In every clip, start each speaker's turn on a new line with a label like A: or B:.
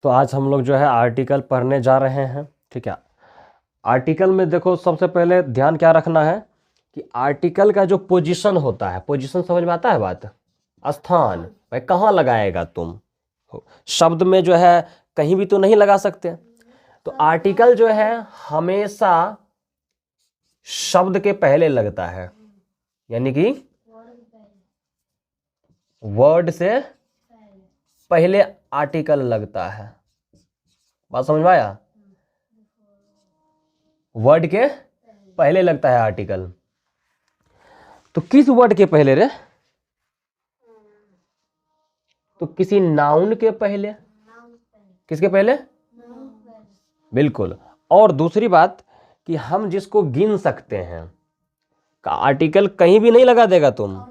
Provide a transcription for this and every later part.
A: तो आज हम लोग जो है आर्टिकल पढ़ने जा रहे हैं। ठीक है, आर्टिकल में देखो सबसे पहले ध्यान क्या रखना है कि आर्टिकल का जो पोजीशन होता है, पोजीशन समझ में आता है बात, स्थान, भाई कहाँ लगाएगा तुम। शब्द में जो है कहीं भी तो नहीं लगा सकते, तो आर्टिकल जो है हमेशा शब्द के पहले लगता है, यानी कि वर्ड से पहले आर्टिकल लगता है। बात समझ में आया? वर्ड के पहले लगता है आर्टिकल। तो किस वर्ड के पहले रे? तो किसी नाउन के पहले। किसके पहले? बिल्कुल। और दूसरी बात कि हम जिसको गिन सकते हैं, का आर्टिकल कहीं भी नहीं लगा देगा तुम।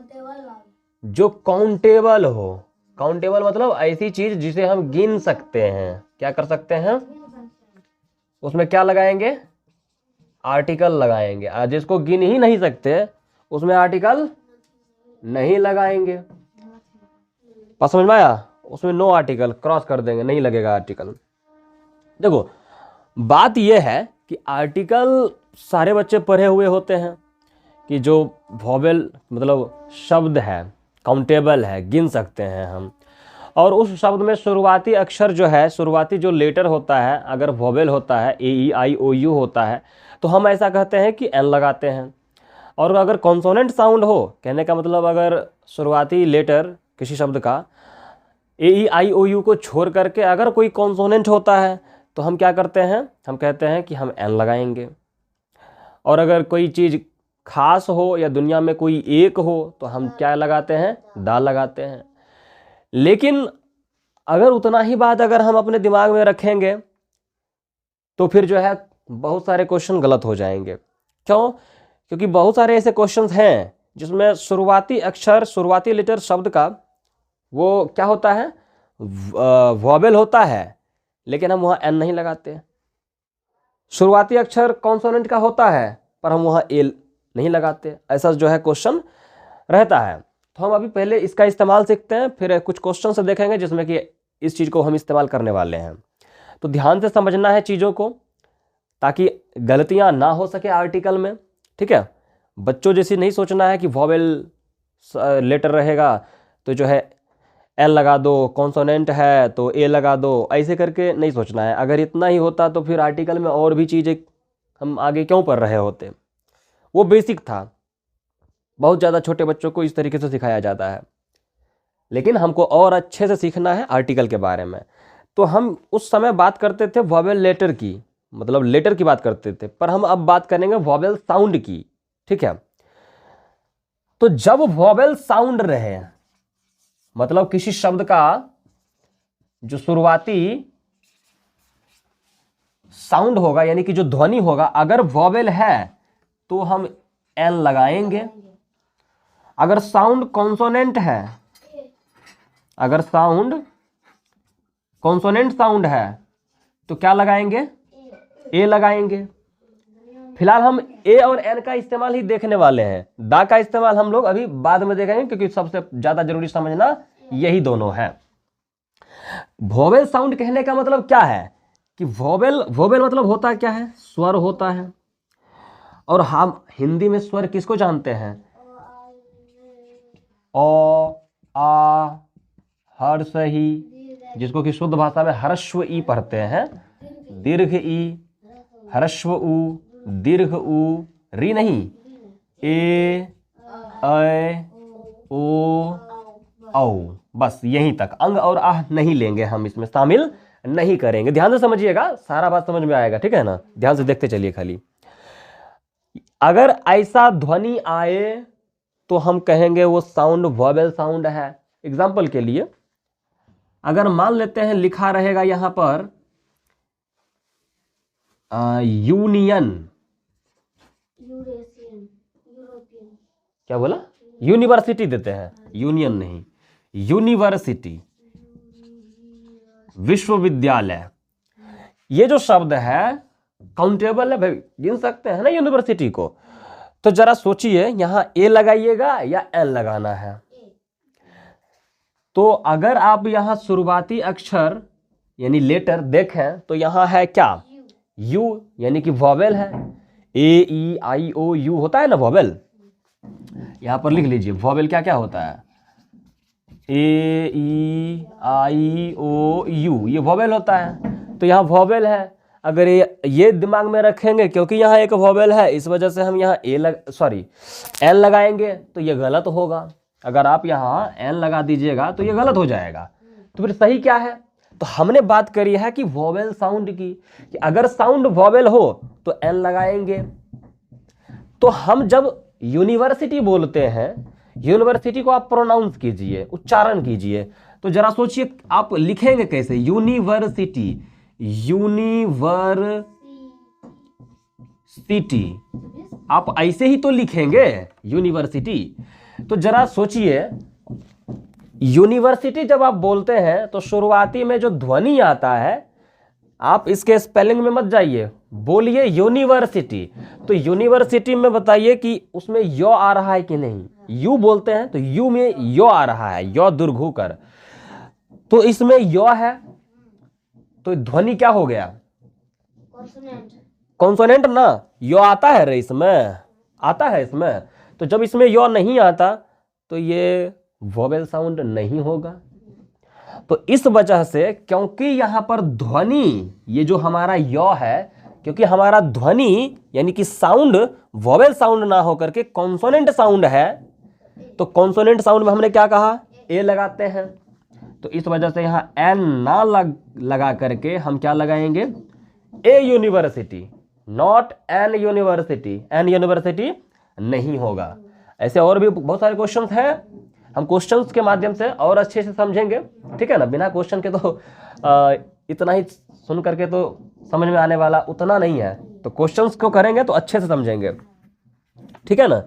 A: जो काउंटेबल हो, काउंटेबल मतलब ऐसी चीज जिसे हम गिन सकते हैं, क्या कर सकते हैं, उसमें क्या लगाएंगे, आर्टिकल लगाएंगे। और जिसको गिन ही नहीं सकते उसमें आर्टिकल नहीं लगाएंगे। बात समझ में आया? उसमें नो आर्टिकल, क्रॉस कर देंगे, नहीं लगेगा आर्टिकल। देखो बात यह है कि आर्टिकल सारे बच्चे पढ़े हुए होते हैं कि जो वॉवेल मतलब शब्द है, काउंटेबल है, गिन सकते हैं हम, और उस शब्द में शुरुआती अक्षर जो है, शुरुआती जो लेटर होता है, अगर वॉवेल होता है, ए ई आई ओ यू होता है, तो हम ऐसा कहते हैं कि एन लगाते हैं। और अगर कॉन्सोनेंट साउंड हो, कहने का मतलब अगर शुरुआती लेटर किसी शब्द का ए ई आई ओ यू को छोड़ करके अगर कोई कॉन्सोनेंट होता है तो हम क्या करते हैं, हम कहते हैं कि हम एन लगाएंगे। और अगर कोई चीज़ खास हो या दुनिया में कोई एक हो तो हम क्या लगाते हैं, दा लगाते हैं। लेकिन अगर उतना ही बात अगर हम अपने दिमाग में रखेंगे तो फिर जो है बहुत सारे क्वेश्चन गलत हो जाएंगे। क्यों? क्योंकि बहुत सारे ऐसे क्वेश्चंस हैं जिसमें शुरुआती अक्षर, शुरुआती लेटर शब्द का वो क्या होता है, वॉवेल होता है, लेकिन हम वहाँ एन नहीं लगाते। शुरुआती अक्षर कॉन्सोनेंट का होता है पर हम वहाँ एल नहीं लगाते। ऐसा जो है क्वेश्चन रहता है। तो हम अभी पहले इसका इस्तेमाल सीखते हैं, फिर कुछ क्वेश्चन से देखेंगे जिसमें कि इस चीज़ को हम इस्तेमाल करने वाले हैं। तो ध्यान से समझना है चीज़ों को ताकि गलतियाँ ना हो सके आर्टिकल में। ठीक है, बच्चों जैसी नहीं सोचना है कि वॉवेल लेटर रहेगा तो जो है एल लगा दो, कॉन्सोनेंट है तो ए लगा दो, ऐसे करके नहीं सोचना है। अगर इतना ही होता तो फिर आर्टिकल में और भी चीज़ें हम आगे क्यों पढ़ रहे होते। वो बेसिक था, बहुत ज़्यादा छोटे बच्चों को इस तरीके से सिखाया जाता है, लेकिन हमको और अच्छे से सीखना है आर्टिकल के बारे में। तो हम उस समय बात करते थे वॉवेल लेटर की, मतलब लेटर की बात करते थे, पर हम अब बात करेंगे वॉवेल साउंड की। ठीक है, तो जब वॉवेल साउंड रहे, मतलब किसी शब्द का जो शुरुआती साउंड होगा, यानी कि जो ध्वनि होगा, अगर वॉवेल है तो हम एन लगाएंगे। अगर साउंड कॉन्सोनेंट है, अगर साउंड कॉन्सोनेंट साउंड है तो क्या लगाएंगे, ए लगाएंगे। फिलहाल हम ए और एन का इस्तेमाल ही देखने वाले हैं, दा का इस्तेमाल हम लोग अभी बाद में देखेंगे, क्योंकि सबसे ज्यादा जरूरी समझना यही दोनों है। वोवेल साउंड कहने का मतलब क्या है कि वोवेल, वोवेल मतलब होता क्या है, स्वर होता है। और हम हिंदी में स्वर किसको जानते हैं, ओ, आ, हर्ष ई, जिसको कि शुद्ध भाषा में ह्रस्व ई पढ़ते हैं, दीर्घ ई, ह्रस्व उ, दीर्घ उ, री नहीं, ए, ओ, औ, बस यहीं तक। अंग और आह नहीं लेंगे, हम इसमें शामिल नहीं करेंगे। ध्यान से समझिएगा, सारा बात समझ में आएगा। ठीक है ना, ध्यान से देखते चलिए खाली। अगर ऐसा ध्वनि आए तो हम कहेंगे वो साउंड वॉवेल साउंड है। एग्जाम्पल के लिए अगर मान लेते हैं लिखा रहेगा यहां पर यूनियन, क्या बोला, यूनिवर्सिटी देते हैं, यूनियन नहीं, यूनिवर्सिटी, विश्वविद्यालय। ये जो शब्द है काउंटेबल है भाई, गिन सकते हैं ना यूनिवर्सिटी को। तो जरा सोचिए यहां ए लगाइएगा या एन लगाना है। तो अगर आप यहां शुरुआती अक्षर यानी लेटर देखें तो यहाँ है क्या, यू, यानी कि वॉवेल है। ए ई आई ओ यू होता है ना वॉवेल, यहाँ पर लिख लीजिए वॉवेल क्या क्या होता है, ए ई आई ओ यू, ये वॉवेल होता है। तो यहाँ वॉवेल है, अगर ये दिमाग में रखेंगे क्योंकि यहाँ एक वॉवेल है इस वजह से हम यहाँ एन लगाएंगे तो ये गलत होगा। अगर आप यहाँ एन लगा दीजिएगा तो ये गलत हो जाएगा। तो फिर सही क्या है, तो हमने बात करी है कि वॉवेल साउंड की, कि अगर साउंड वॉवेल हो तो एन लगाएंगे। तो हम जब यूनिवर्सिटी बोलते हैं, यूनिवर्सिटी को आप प्रोनाउंस कीजिए, उच्चारण कीजिए, तो जरा सोचिए आप लिखेंगे कैसे, यूनिवर्सिटी, यूनिवर्सिटी, आप ऐसे ही तो लिखेंगे यूनिवर्सिटी। तो जरा सोचिए यूनिवर्सिटी जब आप बोलते हैं तो शुरुआती में जो ध्वनि आता है, आप इसके स्पेलिंग में मत जाइए, बोलिए यूनिवर्सिटी। तो यूनिवर्सिटी में बताइए कि उसमें यो आ रहा है कि नहीं, यू बोलते हैं तो यू में यो आ रहा है, यो दीर्घ कर, तो इसमें यो है, तो ध्वनि क्या हो गया, कॉन्सोनेंट ना, यो आता है रे इसमें, आता है इसमें। तो जब इसमें यो नहीं आता तो ये वोवेल साउंड नहीं होगा। तो इस वजह से, क्योंकि यहां पर ध्वनि, ये जो हमारा यो है, क्योंकि हमारा ध्वनि यानी कि साउंड वोवेल साउंड ना होकर के कॉन्सोनेंट साउंड है, तो कॉन्सोनेंट साउंड में हमने क्या कहा, ए लगाते हैं। तो इस वजह से यहां एन ना लगा करके हम क्या लगाएंगे, a university, not an university, an university नहीं होगा। ऐसे और भी बहुत सारे क्वेश्चंस हैं, हम क्वेश्चंस के माध्यम से और अच्छे से समझेंगे, ठीक है ना। बिना क्वेश्चन के तो इतना ही सुन करके तो समझ में आने वाला उतना नहीं है, तो क्वेश्चंस को करेंगे तो अच्छे से समझेंगे, ठीक है ना।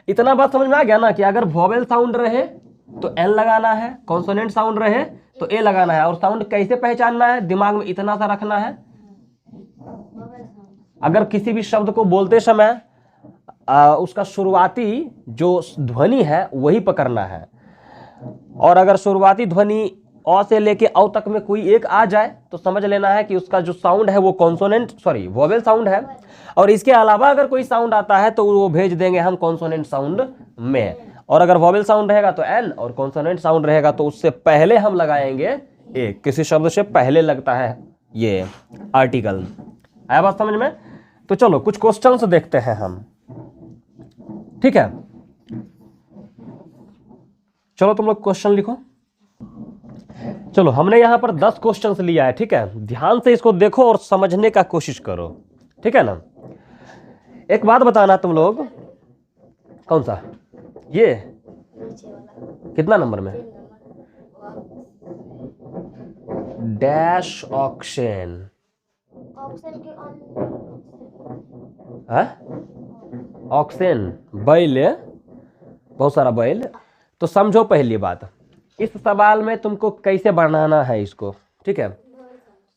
A: इतना बात समझ में आ गया ना कि अगर वोवेल साउंड रहे तो एन लगाना है, कॉन्सोनेंट साउंड रहे तो ए लगाना है। और साउंड कैसे पहचानना है, दिमाग में इतना सा रखना है, अगर किसी भी शब्द को बोलते समय उसका शुरुआती जो ध्वनि है वही पकड़ना है, और अगर शुरुआती ध्वनि अ से लेके औ तक में कोई एक आ जाए तो समझ लेना है कि उसका जो साउंड है वो वोवेल साउंड है। और इसके अलावा अगर कोई साउंड आता है तो वो भेज देंगे हम कॉन्सोनेंट साउंड में, और अगर वोवेल साउंड रहेगा तो एन, और कॉन्सोनेंट साउंड रहेगा तो उससे पहले हम लगाएंगे ए, किसी शब्द से पहले लगता है ये आर्टिकल। आया बात समझ में। तो चलो कुछ क्वेश्चंस देखते हैं हम, ठीक है। चलो तुम लोग क्वेश्चन लिखो। चलो हमने यहां पर 10 क्वेश्चंस लिया है, ठीक है। ध्यान से इसको देखो और समझने का कोशिश करो, ठीक है ना। एक बात बताना तुम लोग, कौन सा, ये कितना नंबर में, डैश ऑक्शन, ऑक्सन बैल, बहुत सारा बैल। तो समझो पहली बात, इस सवाल में तुमको कैसे बनाना है इसको, ठीक है।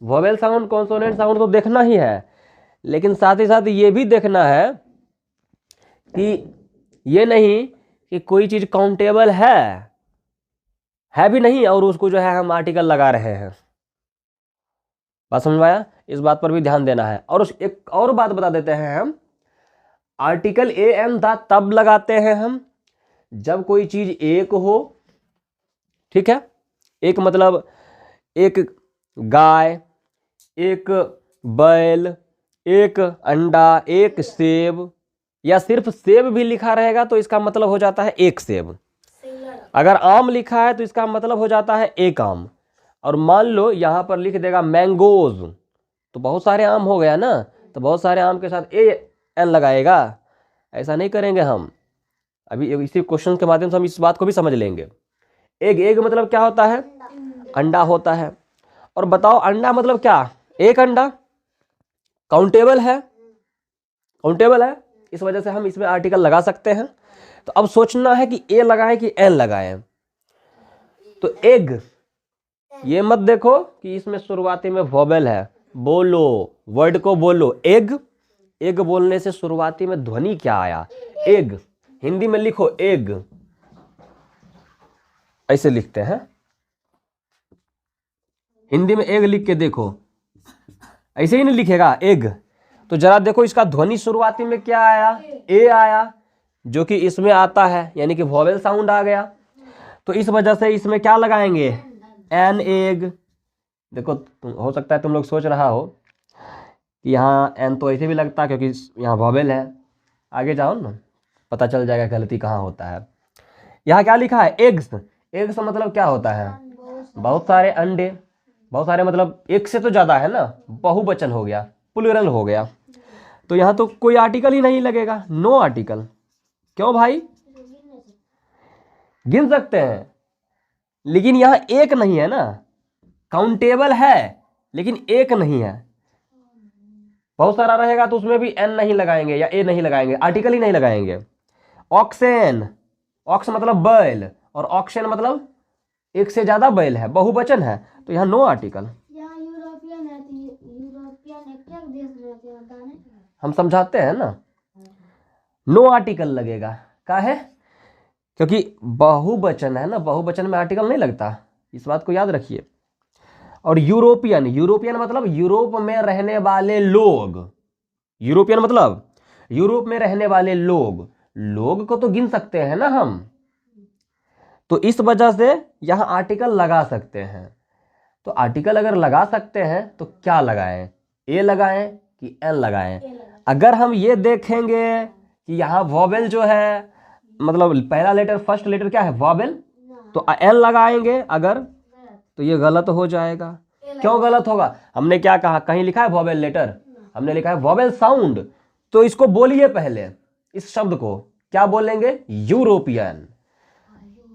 A: वोवेल साउंड कॉन्सोनेंट साउंड तो देखना ही है, लेकिन साथ ही साथ ये भी देखना है कि ये नहीं कि कोई चीज काउंटेबल है भी नहीं और उसको जो है हम आर्टिकल लगा रहे हैं। बात समझ में आया, इस बात पर भी ध्यान देना है। और एक और बात बता देते हैं हम, आर्टिकल ए एन द तब लगाते हैं हम जब कोई चीज एक हो, ठीक है। एक मतलब एक गाय, एक बैल, एक अंडा, एक सेब, या सिर्फ सेब भी लिखा रहेगा तो इसका मतलब हो जाता है एक सेब। अगर आम लिखा है तो इसका मतलब हो जाता है एक आम। और मान लो यहां पर लिख देगा मैंगोज, तो बहुत सारे आम हो गया ना, तो बहुत सारे आम के साथ ए एन लगाएगा, ऐसा नहीं करेंगे हम। अभी इसी क्वेश्चन के माध्यम से हम इस बात को भी समझ लेंगे। एग मतलब क्या होता है, अंडा होता है। और बताओ अंडा मतलब क्या, एक अंडा, काउंटेबल है, काउंटेबल है, इस वजह से हम इसमें आर्टिकल लगा सकते हैं। तो अब सोचना है कि ए लगाएं कि एन लगाएं। तो एग, ये मत देखो कि इसमें शुरुआती में वोवेल है, बोलो वर्ड को बोलो एग। एग बोलने से शुरुआती में ध्वनि क्या आया, एग। हिंदी में लिखो एग, ऐसे लिखते हैं, हिंदी में एग लिख के देखो, ऐसे ही नहीं लिखेगा एग। तो जरा देखो इसका ध्वनि शुरुआती में क्या आया, ए आया, जो कि इसमें आता है, यानी कि वॉवेल साउंड आ गया। तो इस वजह से इसमें क्या लगाएंगे, एन एग। देखो हो सकता है तुम लोग सोच रहा हो कि यहाँ एन तो ऐसे भी लगता है क्योंकि यहाँ वॉवेल है। आगे जाओ ना, पता चल जाएगा गलती कहाँ होता है। यहाँ क्या लिखा है, एग्स। एग्स मतलब क्या होता है, बहुत सारे अंडे। बहुत सारे मतलब एक से तो ज़्यादा है ना, बहुवचन हो गया, प्लूरल हो गया। तो यहाँ तो कोई आर्टिकल ही नहीं लगेगा, नो आर्टिकल। क्यों भाई, गिन सकते हैं लेकिन यहाँ एक नहीं है ना, काउंटेबल है लेकिन एक नहीं है। बहुत सारा रहेगा तो उसमें भी एन नहीं लगाएंगे या ए नहीं लगाएंगे, आर्टिकल ही नहीं लगाएंगे। ऑक्सेन, ऑक्स मतलब बैल, और ऑक्शन मतलब एक से ज्यादा बैल है, बहुवचन है, तो यहाँ नो आर्टिकल।
B: यूरोपियन है तो यूरोपियन क्या देश में होता है,
A: हम समझाते हैं ना, नो आर्टिकल लगेगा। का है, क्योंकि बहुवचन है ना, बहुवचन में आर्टिकल नहीं लगता, इस बात को याद रखिए। और यूरोपियन, यूरोपियन मतलब यूरोप में रहने वाले लोग। यूरोपियन मतलब यूरोप में रहने वाले लोग, लोग को तो गिन सकते हैं ना हम, तो इस वजह से यहां आर्टिकल लगा सकते हैं। तो आर्टिकल अगर लगा सकते हैं तो क्या लगाएं, ए लगाएं कि एन लगाएं। अगर हम ये देखेंगे कि यहाँ वॉवेल जो है, मतलब पहला लेटर फर्स्ट लेटर क्या है, वॉवेल, तो एन लगाएंगे अगर, तो ये गलत हो जाएगा। क्यों गलत होगा, हमने क्या कहा, कहीं लिखा है वॉवेल लेटर, हमने लिखा है वॉवेल साउंड। तो इसको बोलिए पहले, इस शब्द को क्या बोलेंगे, यूरोपियन।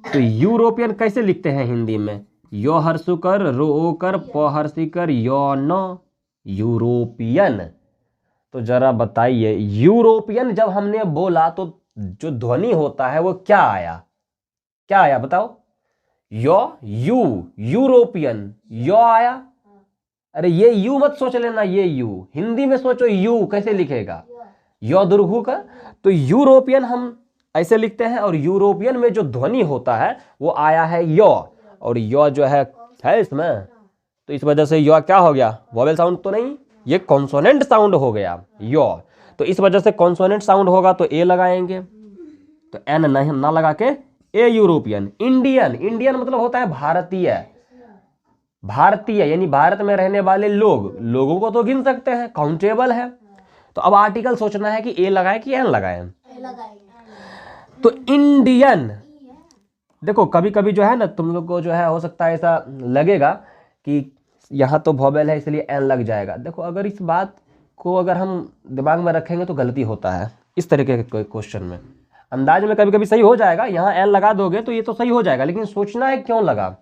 A: तो यूरोपियन कैसे लिखते हैं हिंदी में, यो हर्षुकर रो कर प हर्षिकर यो न, यूरोपियन। तो जरा बताइए, यूरोपियन जब हमने बोला तो जो ध्वनि होता है वो क्या आया, क्या आया बताओ, यो, यू, यूरोपियन, यो आया। अरे ये यू मत सोच लेना, ये यू हिंदी में सोचो, यू कैसे लिखेगा, यो दुर्घु का। तो यूरोपियन हम ऐसे लिखते हैं, और यूरोपियन में जो ध्वनि होता है वो आया है यो, और यो जो है इसमें, तो इस वजह से यो क्या हो गया, वॉवेल साउंड तो नहीं, ये कॉन्सोनेंट साउंड हो गया यो। तो इस वजह से कॉन्सोनेंट साउंड होगा तो ए लगाएंगे, तो एन नहीं ना लगा के ए यूरोपियन। इंडियन, इंडियन मतलब होता है भारतीय, भारतीय यानी भारत में रहने वाले लोग, लोगों को तो गिन सकते हैं, काउंटेबल है। तो अब आर्टिकल सोचना है कि ए लगाए कि एन लगाए। तो इंडियन, देखो कभी कभी जो है ना, तुम लोग को जो है हो सकता है ऐसा लगेगा कि यहाँ तो वॉवेल है इसलिए एन लग जाएगा। देखो अगर इस बात को अगर हम दिमाग में रखेंगे तो गलती होता है इस तरीके के क्वेश्चन में। अंदाज में कभी कभी सही हो जाएगा, यहाँ एन लगा दोगे तो ये तो सही हो जाएगा, लेकिन सोचना है क्यों लगा।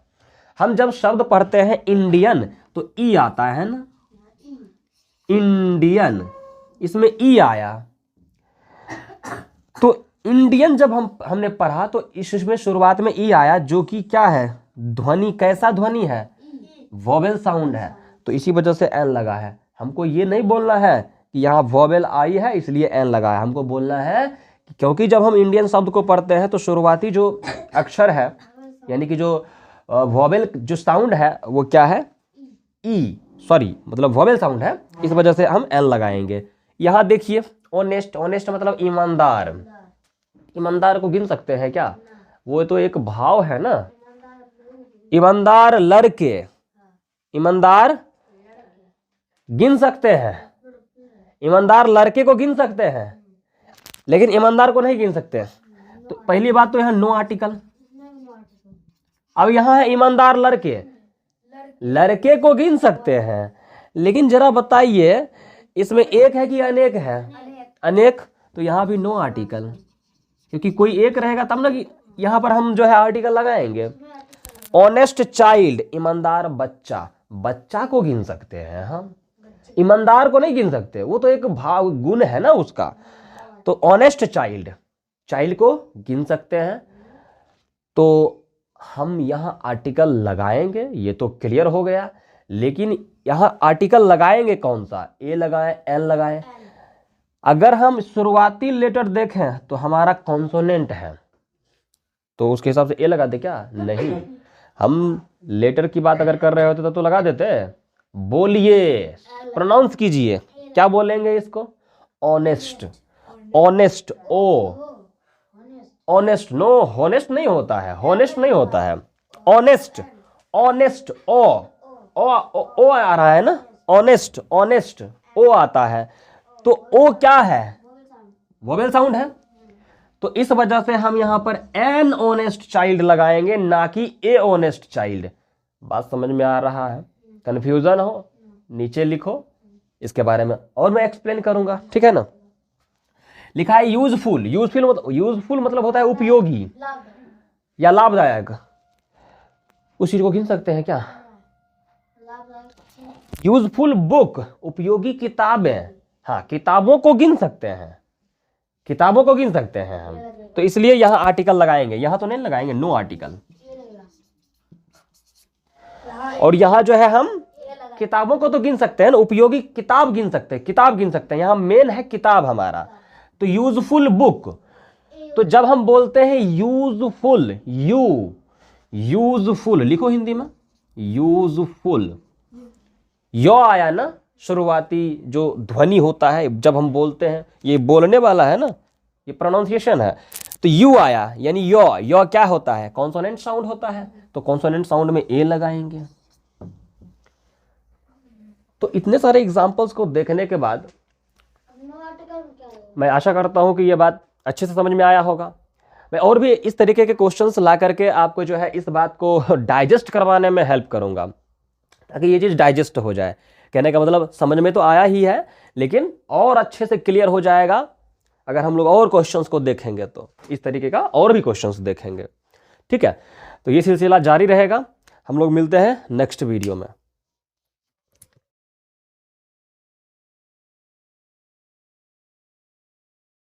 A: हम जब शब्द पढ़ते हैं इंडियन तो ई आता है ना, इंडियन, इसमें ई आया। तो इंडियन जब हमने पढ़ा तो इसमें शुरुआत में ई आया, जो कि क्या है, ध्वनि, कैसा ध्वनि है, वॉवेल साउंड है, तो इसी वजह से एन लगा है। हमको ये नहीं बोलना है कि यहाँ वॉवेल आई है इसलिए एन लगा है, हमको बोलना है कि क्योंकि जब हम इंडियन शब्द को पढ़ते हैं तो शुरुआती जो अक्षर है, यानी कि जो वॉवेल जो साउंड है वो क्या है, ई, सॉरी मतलब वॉवेल साउंड है, इस वजह से हम एन लगाएंगे। यहाँ देखिए ऑनेस्ट, ऑनेस्ट मतलब ईमानदार, ईमानदार को गिन सकते हैं क्या, वो तो एक भाव है ना। ईमानदार लड़के, ईमानदार गिन सकते हैं, ईमानदार लड़के को गिन सकते हैं लेकिन ईमानदार को नहीं गिन सकते। तो पहली बात तो यहाँ नो आर्टिकल। अब यहाँ है ईमानदार लड़के, लड़के को गिन सकते हैं, लेकिन जरा बताइए इसमें एक है कि अनेक है, अनेक, तो यहाँ भी नो आर्टिकल, क्योंकि कोई एक रहेगा तब ना कि यहाँ पर हम जो है आर्टिकल लगाएंगे। ऑनेस्ट चाइल्ड, ईमानदार बच्चा, बच्चा को गिन सकते हैं हम, ईमानदार को नहीं गिन सकते, वो तो एक भाव गुण है ना उसका। तो ऑनेस्ट चाइल्ड, चाइल्ड को गिन सकते हैं, तो हम यहाँ आर्टिकल लगाएंगे, ये तो क्लियर हो गया। लेकिन यहाँ आर्टिकल लगाएंगे कौन सा, ए लगाएं एन लगाएं। अगर हम शुरुआती लेटर देखें तो हमारा कॉन्सोनेंट है, तो उसके हिसाब से ए लगा दे क्या, नहीं, हम लेटर की बात अगर कर रहे होते तो लगा देते। बोलिए, प्रोनाउंस कीजिए, क्या बोलेंगे इसको? ऑनेस्ट, ऑनेस्ट, ओ, ऑनेस्ट, नो, हॉनेस्ट नहीं होता है, हॉनेस्ट नहीं होता है, ऑनेस्ट, ऑनेस्ट, ओ आ रहा है ना, ऑनेस्ट, ऑनेस्ट, ओ आता है, तो ओ क्या है? वोवेल साउंड है। तो इस वजह से हम यहां पर एन ऑनेस्ट चाइल्ड लगाएंगे, ना कि ए ऑनेस्ट चाइल्ड। बात समझ में आ रहा है? कंफ्यूजन हो नीचे लिखो, इसके बारे में और मैं एक्सप्लेन करूंगा, ठीक है ना। लिखा है यूजफुल, यूजफुल मतलब होता है उपयोगी या लाभदायक। उस चीज को गिन सकते हैं क्या? यूजफुल बुक, उपयोगी किताबें, हाँ किताबों को गिन सकते हैं, किताबों को गिन सकते हैं हम। तो इसलिए यहां आर्टिकल लगाएंगे, यहां तो नहीं लगाएंगे, नो आर्टिकल। और यहां जो है हम किताबों को तो गिन सकते हैं ना, उपयोगी किताब गिन सकते हैं, किताब गिन सकते हैं, यहां मेन है किताब हमारा। तो यूजफुल बुक, तो जब हम बोलते हैं यूजफुल, यूजफुल लिखो हिंदी में, यूजफुल, यो आया ना, शुरुआती जो ध्वनि होता है जब हम बोलते हैं, ये बोलने वाला है ना, ये प्रोनाउंसिएशन है, तो यू आया यानी यो क्या होता है? कॉन्सोनेंट साउंड होता है, तो कॉन्सोनेंट साउंड में ए लगाएंगे। तो इतने सारे एग्जाम्पल्स को देखने के बाद मैं आशा करता हूं कि यह बात अच्छे से समझ में आया होगा। मैं और भी इस तरीके के क्वेश्चंस ला करके आपको जो है इस बात को डाइजेस्ट करवाने में हेल्प करूंगा, ताकि ये चीज़ डाइजेस्ट हो जाए। कहने का मतलब समझ में तो आया ही है, लेकिन और अच्छे से क्लियर हो जाएगा अगर हम लोग और क्वेश्चंस को देखेंगे। तो इस तरीके का और भी क्वेश्चंस देखेंगे, ठीक है। तो ये सिलसिला जारी रहेगा, हम लोग मिलते हैं नेक्स्ट वीडियो में।